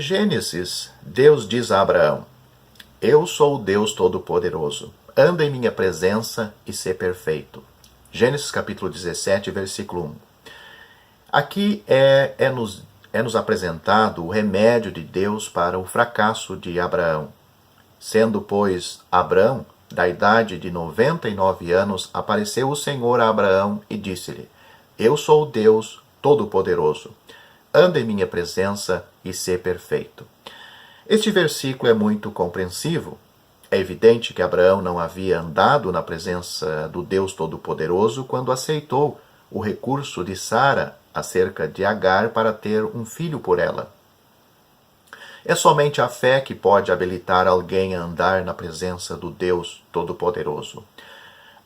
Gênesis, Deus diz a Abraão: Eu sou o Deus Todo-Poderoso. Anda em minha presença e sê perfeito. Gênesis capítulo 17, versículo 1. Aqui é nos apresentado o remédio de Deus para o fracasso de Abraão. Sendo, pois, Abrão, da idade de 99 anos, apareceu o Senhor a Abraão e disse-lhe: Eu sou o Deus Todo-Poderoso. Anda em minha presença e sê perfeito. Este versículo é muito compreensivo. É evidente que Abraão não havia andado na presença do Deus Todo-Poderoso quando aceitou o recurso de Sara acerca de Agar para ter um filho por ela. É somente a fé que pode habilitar alguém a andar na presença do Deus Todo-Poderoso.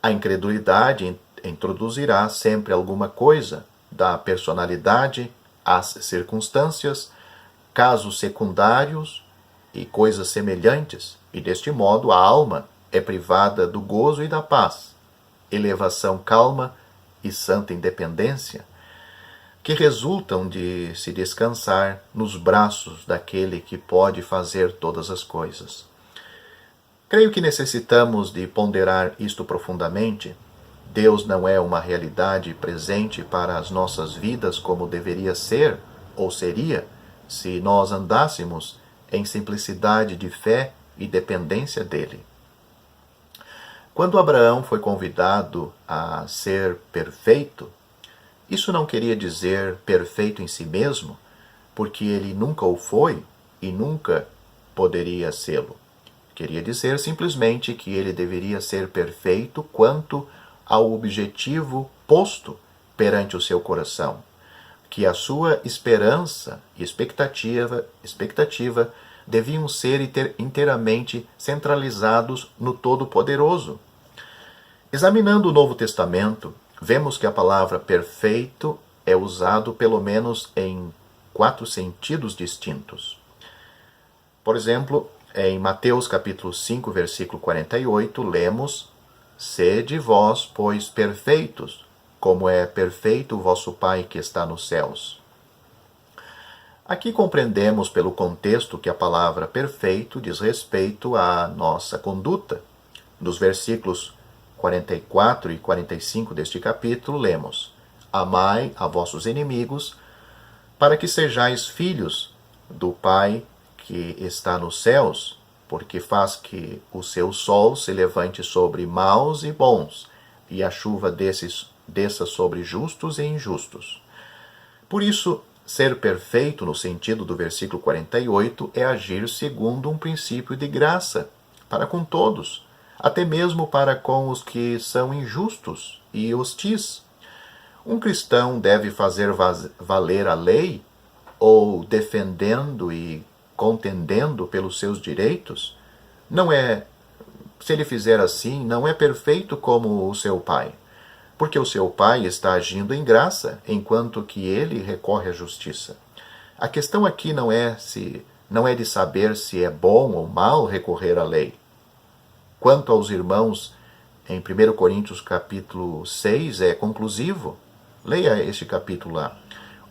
A incredulidade introduzirá sempre alguma coisa da personalidade, as circunstâncias, casos secundários e coisas semelhantes, e deste modo a alma é privada do gozo e da paz, elevação calma e santa independência, que resultam de se descansar nos braços daquele que pode fazer todas as coisas. Creio que necessitamos de ponderar isto profundamente. Deus não é uma realidade presente para as nossas vidas como deveria ser ou seria se nós andássemos em simplicidade de fé e dependência dele. Quando Abraão foi convidado a ser perfeito, isso não queria dizer perfeito em si mesmo, porque ele nunca o foi e nunca poderia sê-lo. Queria dizer simplesmente que ele deveria ser perfeito quanto ao objetivo posto perante o seu coração, que a sua esperança e expectativa deviam ser inteiramente centralizados no Todo-Poderoso. Examinando o Novo Testamento, vemos que a palavra perfeito é usado pelo menos em 4 sentidos distintos. Por exemplo, em Mateus capítulo 5, versículo 48, lemos: Sede vós, pois, perfeitos, como é perfeito o vosso Pai que está nos céus. Aqui compreendemos pelo contexto que a palavra perfeito diz respeito à nossa conduta. Nos versículos 44 e 45 deste capítulo, lemos: Amai a vossos inimigos, para que sejais filhos do Pai que está nos céus, porque faz que o seu sol se levante sobre maus e bons, e a chuva desça sobre justos e injustos. Por isso, ser perfeito, no sentido do versículo 48, é agir segundo um princípio de graça, para com todos, até mesmo para com os que são injustos e hostis. Um cristão deve fazer valer a lei, ou defendendo e contendendo pelos seus direitos? Se ele fizer assim, não é perfeito como o seu pai, porque o seu pai está agindo em graça, enquanto que ele recorre à justiça. A questão aqui não é de saber se é bom ou mal recorrer à lei. Quanto aos irmãos, em 1 Coríntios capítulo 6 é conclusivo. Leia este capítulo lá.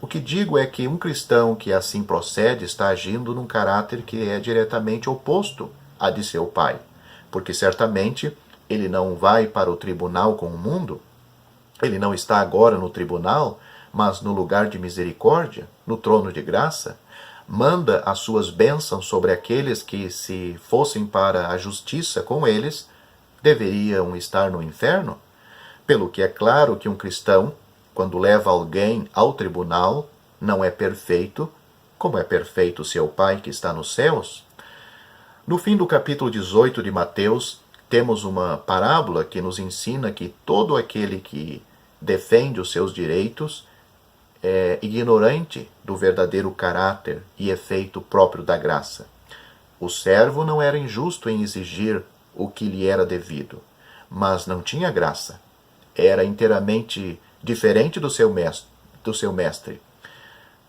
O que digo é que um cristão que assim procede está agindo num caráter que é diretamente oposto a de seu pai, porque certamente ele não vai para o tribunal com o mundo, ele não está agora no tribunal, mas no lugar de misericórdia, no trono de graça, manda as suas bênçãos sobre aqueles que, se fossem para a justiça com eles, deveriam estar no inferno, pelo que é claro que um cristão, quando leva alguém ao tribunal, não é perfeito, como é perfeito seu Pai que está nos céus. No fim do capítulo 18 de Mateus, temos uma parábola que nos ensina que todo aquele que defende os seus direitos é ignorante do verdadeiro caráter e efeito próprio da graça. O servo não era injusto em exigir o que lhe era devido, mas não tinha graça. Era inteiramente diferente do seu mestre.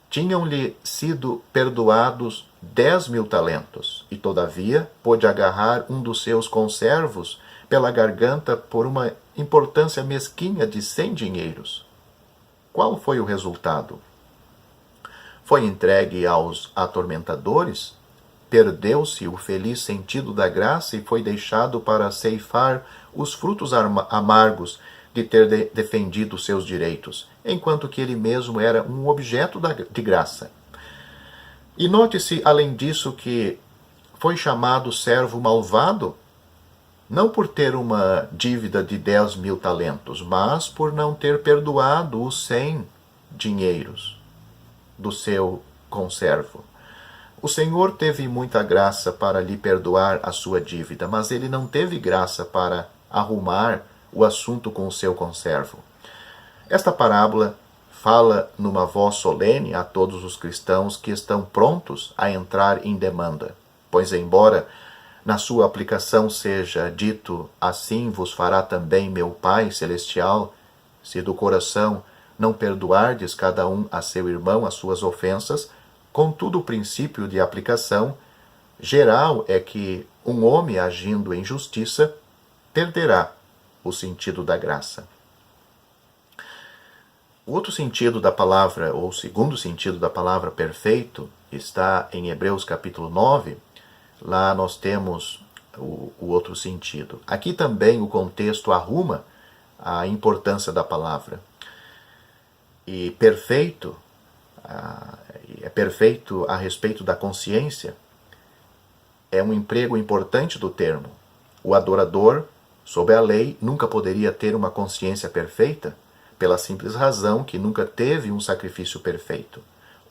Tinham-lhe sido perdoados 10.000 talentos, e todavia pôde agarrar um dos seus conservos pela garganta por uma importância mesquinha de 100 dinheiros. Qual foi o resultado? foi entregue aos atormentadores, perdeu-se o feliz sentido da graça e foi deixado para ceifar os frutos amargos de ter defendido seus direitos, enquanto que ele mesmo era um objeto de graça. E note-se, além disso, que foi chamado servo malvado, não por ter uma dívida de 10.000 talentos, mas por não ter perdoado os 100 dinheiros do seu conservo. O Senhor teve muita graça para lhe perdoar a sua dívida, mas ele não teve graça para arrumar o assunto com o seu conservo. Esta parábola fala numa voz solene a todos os cristãos que estão prontos a entrar em demanda, pois embora na sua aplicação seja dito, assim vos fará também meu Pai Celestial, se do coração não perdoardes cada um a seu irmão as suas ofensas, contudo o princípio de aplicação geral é que um homem agindo em justiça perderá o sentido da graça. O outro sentido da palavra, ou o segundo sentido da palavra perfeito, está em Hebreus capítulo 9. Lá nós temos o outro sentido. Aqui também o contexto arruma a importância da palavra. E perfeito, é perfeito a respeito da consciência, é um emprego importante do termo. O adorador, sob a lei, nunca poderia ter uma consciência perfeita, pela simples razão que nunca teve um sacrifício perfeito.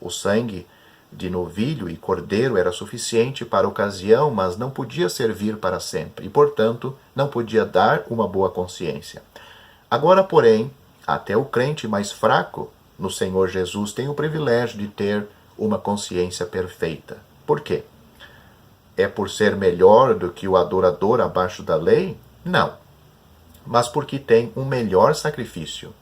O sangue de novilho e cordeiro era suficiente para a ocasião, mas não podia servir para sempre, e, portanto, não podia dar uma boa consciência. Agora, porém, até o crente mais fraco no Senhor Jesus tem o privilégio de ter uma consciência perfeita. Por quê? É por ser melhor do que o adorador abaixo da lei? Não. Mas porque tem um melhor sacrifício.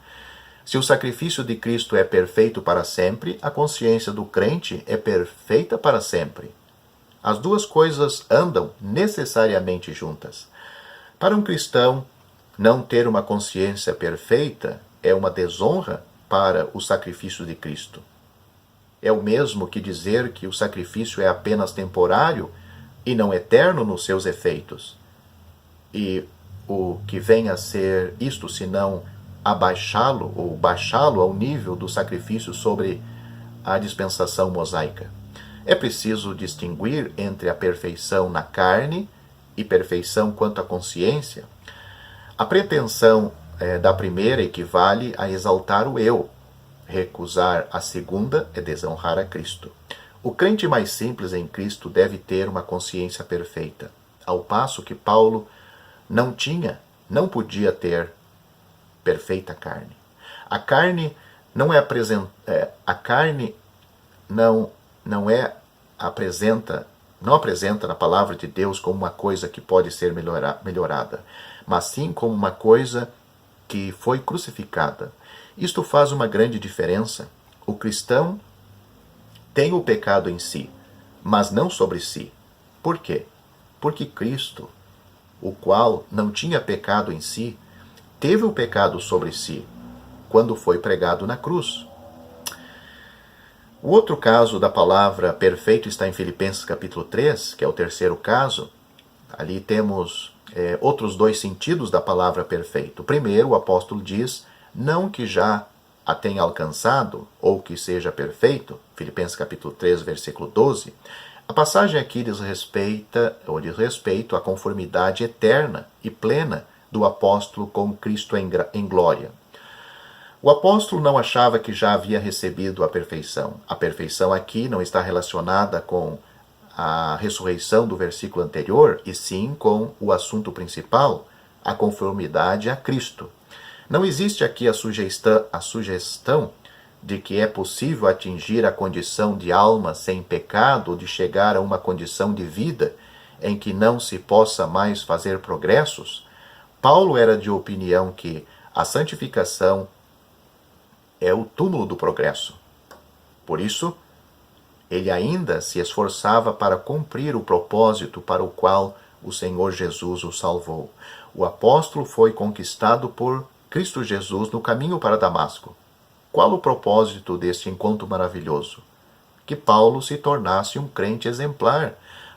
Se o sacrifício de Cristo é perfeito para sempre, a consciência do crente é perfeita para sempre. As duas coisas andam necessariamente juntas. Para um cristão, não ter uma consciência perfeita é uma desonra para o sacrifício de Cristo. É o mesmo que dizer que o sacrifício é apenas temporário e não eterno nos seus efeitos. E o que vem a ser isto, senão abaixá-lo ou baixá-lo ao nível do sacrifício sobre a dispensação mosaica. É preciso distinguir entre a perfeição na carne e perfeição quanto à consciência. A pretensão da primeira equivale a exaltar o eu. Recusar a segunda é desonrar a Cristo. O crente mais simples em Cristo deve ter uma consciência perfeita, ao passo que Paulo não podia ter perfeita carne. A carne não apresenta na palavra de Deus como uma coisa que pode ser melhorada, mas sim como uma coisa que foi crucificada. Isto faz uma grande diferença. O cristão tem o pecado em si, mas não sobre si. Por quê? Porque Cristo, o qual não tinha pecado em si, teve o pecado sobre si, quando foi pregado na cruz. O outro caso da palavra perfeito está em Filipenses capítulo 3, que é o terceiro caso. Ali temos outros dois sentidos da palavra perfeito. Primeiro, o apóstolo diz, não que já a tenha alcançado, ou que seja perfeito, Filipenses capítulo 3, versículo 12. A passagem aqui diz respeito à conformidade eterna e plena do apóstolo com Cristo em glória. O apóstolo não achava que já havia recebido a perfeição. A perfeição aqui não está relacionada com a ressurreição do versículo anterior, e sim com o assunto principal, a conformidade a Cristo. Não existe aqui a sugestão de que é possível atingir a condição de alma sem pecado ou de chegar a uma condição de vida em que não se possa mais fazer progressos. Paulo era de opinião que a santificação é o túmulo do progresso. Por isso, ele ainda se esforçava para cumprir o propósito para o qual o Senhor Jesus o salvou. O apóstolo foi conquistado por Cristo Jesus no caminho para Damasco. Qual o propósito deste encontro maravilhoso? que Paulo se tornasse um crente exemplar,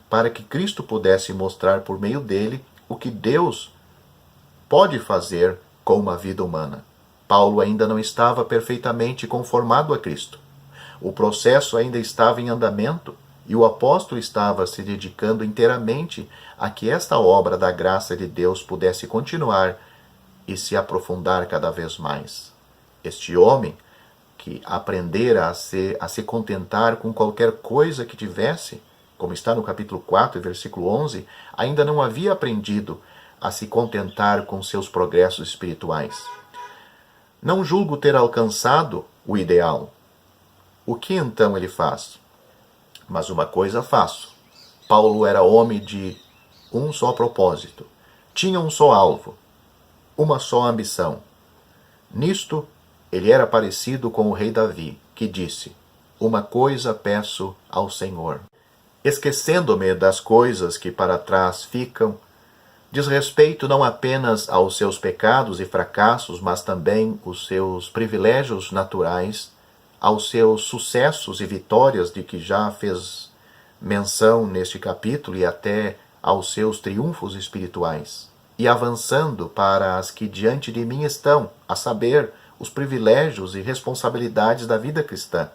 para que Cristo pudesse mostrar por meio dele o que Deus pode fazer com uma vida humana. Paulo ainda não estava perfeitamente conformado a Cristo. O processo ainda estava em andamento e o apóstolo estava se dedicando inteiramente a que esta obra da graça de Deus pudesse continuar e se aprofundar cada vez mais. Este homem, que aprendera a se contentar com qualquer coisa que tivesse, como está no capítulo 4, versículo 11, ainda não havia aprendido a se contentar com seus progressos espirituais. Não julgo ter alcançado o ideal. O que então ele faz? Mas uma coisa faço. Paulo era homem de um só propósito. Tinha um só alvo. Uma só ambição. Nisto, ele era parecido com o rei Davi, que disse: uma coisa peço ao Senhor. Esquecendo-me das coisas que para trás ficam, diz respeito não apenas aos seus pecados e fracassos, mas também os seus privilégios naturais, aos seus sucessos e vitórias de que já fez menção neste capítulo e até aos seus triunfos espirituais, e avançando para as que diante de mim estão, a saber, os privilégios e responsabilidades da vida cristã,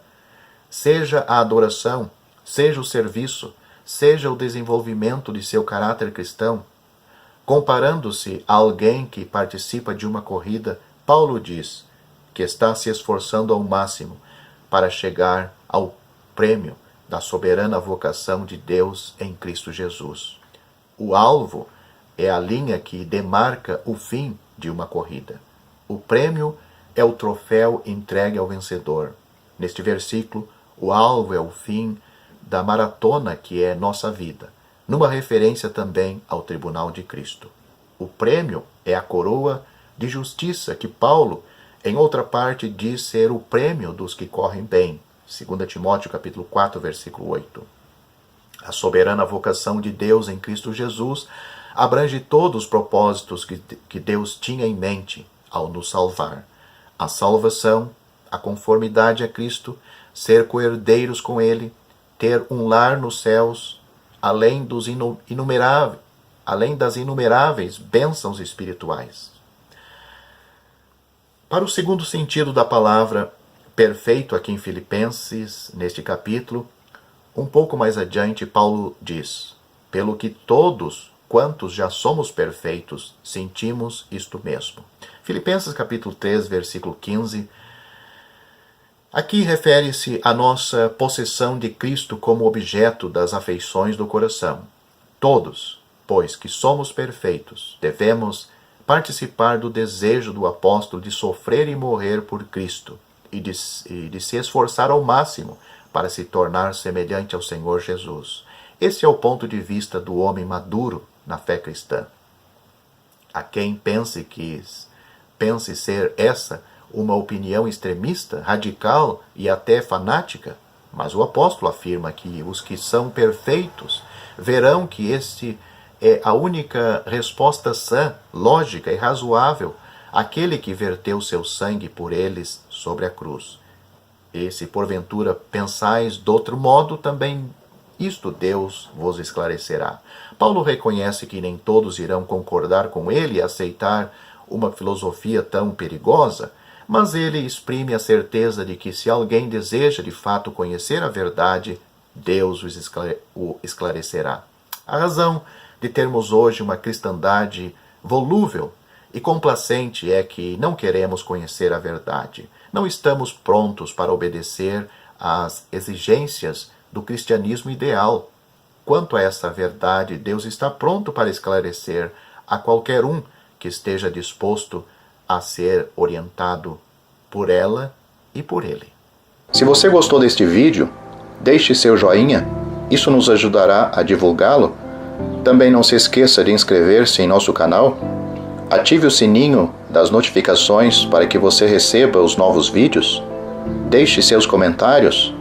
seja a adoração, seja o serviço, seja o desenvolvimento de seu caráter cristão. Comparando-se a alguém que participa de uma corrida, Paulo diz que está se esforçando ao máximo para chegar ao prêmio da soberana vocação de Deus em Cristo Jesus. O alvo é a linha que demarca o fim de uma corrida. O prêmio é o troféu entregue ao vencedor. Neste versículo, o alvo é o fim da maratona que é nossa vida, numa referência também ao tribunal de Cristo. O prêmio é a coroa de justiça que Paulo, em outra parte, diz ser o prêmio dos que correm bem. 2 Timóteo capítulo 4, versículo 8. A soberana vocação de Deus em Cristo Jesus abrange todos os propósitos que Deus tinha em mente ao nos salvar. A salvação, a conformidade a Cristo, ser coerdeiros com Ele, ter um lar nos céus, além das inumeráveis bênçãos espirituais. Para o segundo sentido da palavra perfeito aqui em Filipenses, neste capítulo, um pouco mais adiante, Paulo diz: pelo que todos quantos já somos perfeitos, sentimos isto mesmo. Filipenses capítulo 3, versículo 15. Aqui refere-se à nossa possessão de Cristo como objeto das afeições do coração. Todos, pois que somos perfeitos, devemos participar do desejo do apóstolo de sofrer e morrer por Cristo e de se esforçar ao máximo para se tornar semelhante ao Senhor Jesus. Esse é o ponto de vista do homem maduro na fé cristã. A quem pense ser essa uma opinião extremista, radical e até fanática, mas o apóstolo afirma que os que são perfeitos verão que este é a única resposta sã, lógica e razoável àquele que verteu seu sangue por eles sobre a cruz. E se porventura pensais de outro modo, também isto Deus vos esclarecerá. Paulo reconhece que nem todos irão concordar com ele e aceitar uma filosofia tão perigosa, mas ele exprime a certeza de que se alguém deseja de fato conhecer a verdade, Deus o esclarecerá. A razão de termos hoje uma cristandade volúvel e complacente é que não queremos conhecer a verdade. Não estamos prontos para obedecer às exigências do cristianismo ideal. Quanto a essa verdade, Deus está pronto para esclarecer a qualquer um que esteja disposto a ser orientado por ela e por ele. Se você gostou deste vídeo, deixe seu joinha, isso nos ajudará a divulgá-lo. Também não se esqueça de inscrever-se em nosso canal, ative o sininho das notificações para que você receba os novos vídeos, deixe seus comentários.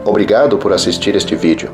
Obrigado por assistir este vídeo.